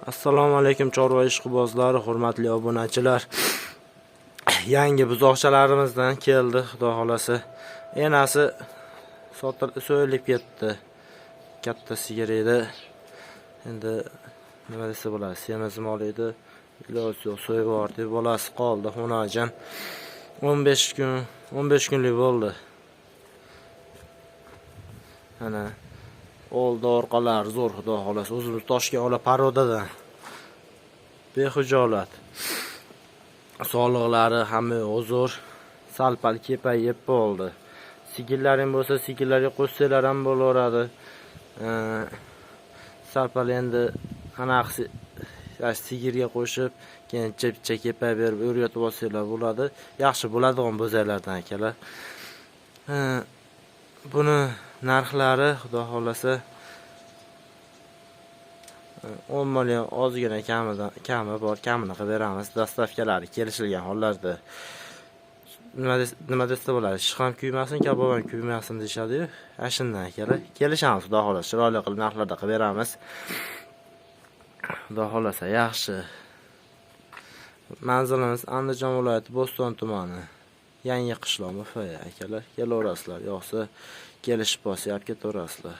Assalomu alaykum chorva ishqibozlari, hurmatli obunachilar. Yangi buzoqchalarimizdan keldi, xudo xolasa. Enasi so'yilib ketdi. Katta sigir edi. Endi nima desa bo'ladi, semiz mol edi. Iloji yo'q, so'yib yubordi, bolasi qoldi. Xunojan 15 kunlik bo'ldi. Ana oldi orqalar zo'r, xudo xolasa. O'zimiz toshga ola parodadan. Behujolat. Sog'liqlari hamma zo'r. Salpal kepayib bo'ldi. Sigirlaring bo'lsa, sigirlarga qo'shsalar ham bo'laveradi. Salpal endi anaqsi sigirga qo'shib, keyin chepcha kepay berib o'rgatib olsalar bo'ladi. Yaxshi bo'ladigan bo'zaylardan akalar. Buni narxlari xudo xolasa 10 million ozgina kami bor, kamini qilib beramiz. Dastavkalari kelishilgan hollarda. Nima desa bo'ladi? Ish ham kuymasin, kabob ham kuymasin deyshadi-yu. Ashundan akalar. Kelishamiz, xudo xolasa. Chiroyli qilib narxlarda qilib beramiz. Xudo xolasa yaxshi. Manzilimiz Andijon viloyati Bo'ston tumani. Yangi qishloq Mufay akalar. Kelaverasizlar, yo'qsa kelishib olsa, olib ketaverasizlar.